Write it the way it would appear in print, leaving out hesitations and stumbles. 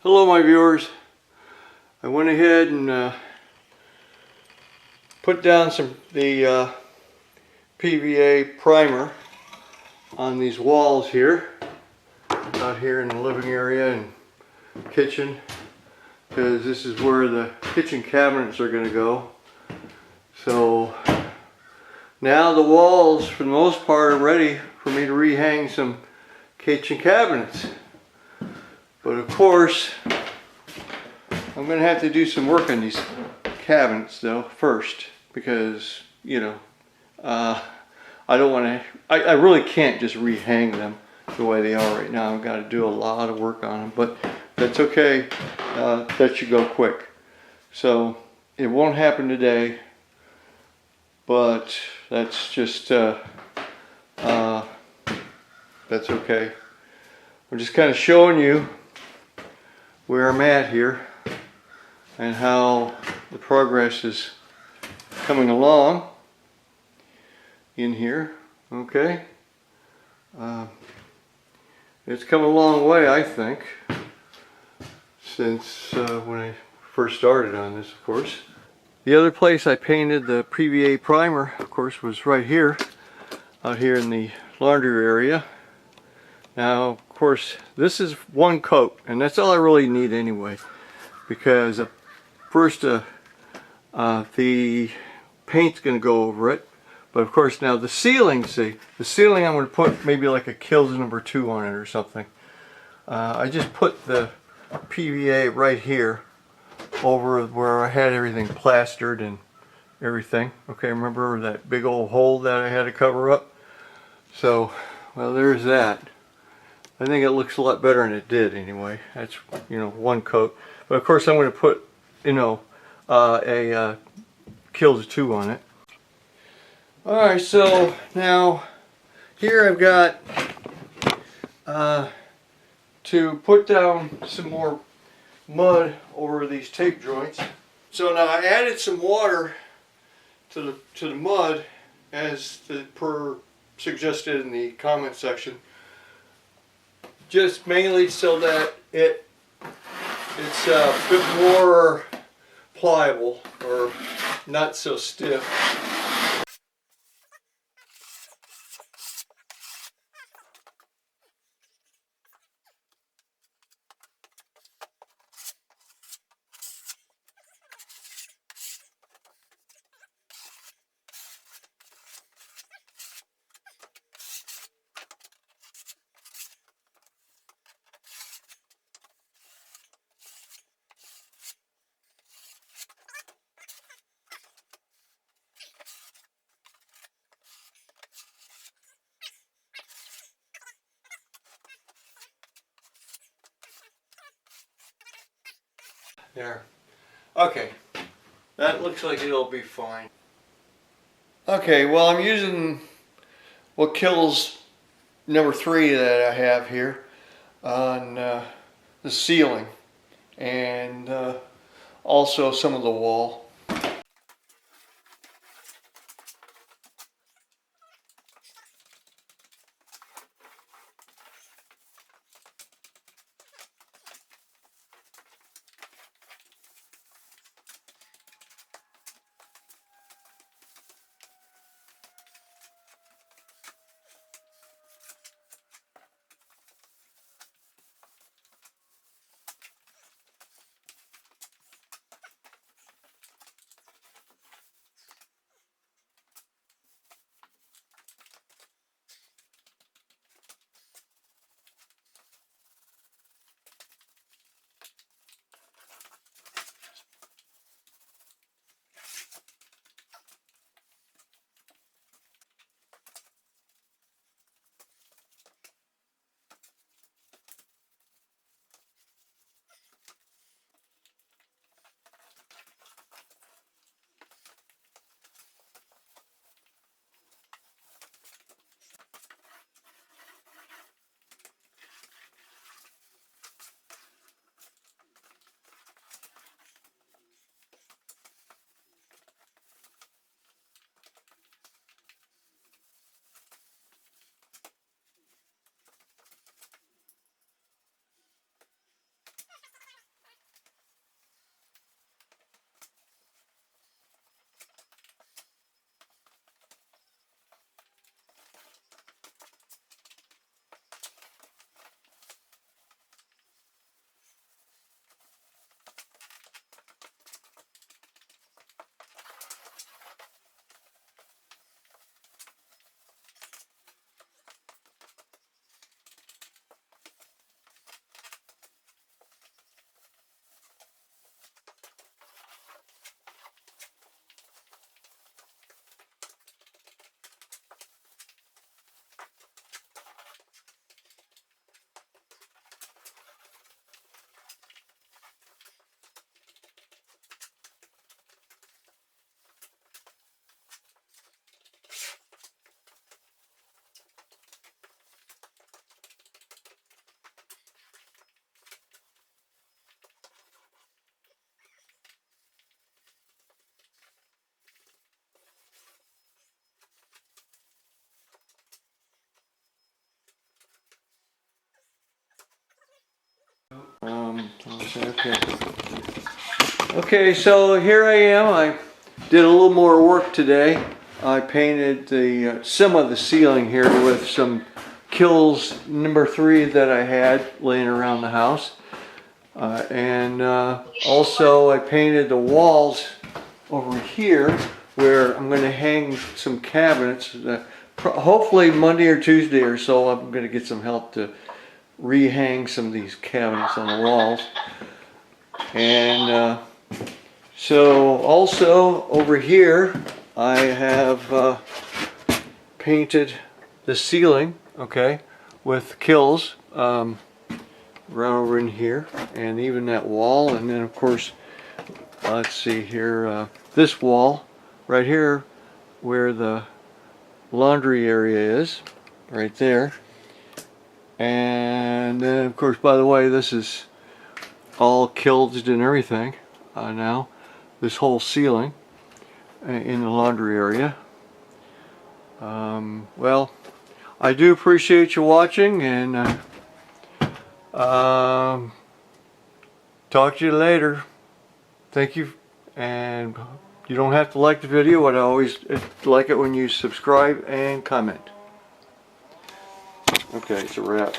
Hello my viewers. I went ahead and put down the PVA primer on these walls here, out here in the living area and kitchen, because this is where the kitchen cabinets are going to go. So now the walls for the most part are ready for me to rehang some kitchen cabinets. But of course, I'm going to have to do some work on these cabinets though first, because I don't want to, I really can't just rehang them the way they are right now. I've got to do a lot of work on them, but that's okay. That should go quick. So it won't happen today, but that's just that's okay. I'm just kind of showing you where I'm at here and how the progress is coming along in here. Okay, it's come a long way, I think, since when I first started on this, of course. The other place I painted the PVA primer, of course, was right here, out here in the laundry area. Now, of course, this is one coat, and that's all I really need anyway, because first the paint's going to go over it. But of course now the ceiling, I'm going to put maybe like a Kills #2 on it or something. I just put the PVA right here over where I had everything plastered and everything. Okay, remember that big old hole that I had to cover up? So, well, there's that. I think it looks a lot better than it did anyway. That's, one coat. But of course I'm going to put, a Kills 2 on it. Alright, so now here I've got to put down some more mud over these tape joints. So now I added some water to the mud as per suggested in the comment section, just mainly so that it's a bit more pliable or not so stiff. There. Okay. That looks like it'll be fine. Okay, well, I'm using what Kills #3 that I have here on the ceiling and also some of the wall. Okay. Okay, so here I am. I did a little more work today. I painted some of the ceiling here with some Kills number 3 that I had laying around the house. And also I painted the walls over here where I'm going to hang some cabinets. Hopefully Monday or Tuesday or so I'm going to get some help to rehang some of these cabinets on the walls. And so also over here I have painted the ceiling, okay, with Kills right over in here, and even that wall. And then of course, let's see here, this wall right here where the laundry area is, right there. And then of course, by the way, this is all Killed and everything now, this whole ceiling in the laundry area. Well, I do appreciate you watching, and talk to you later. Thank you, and you don't have to like the video, but I always like it when you subscribe and comment. Okay, it's a wrap.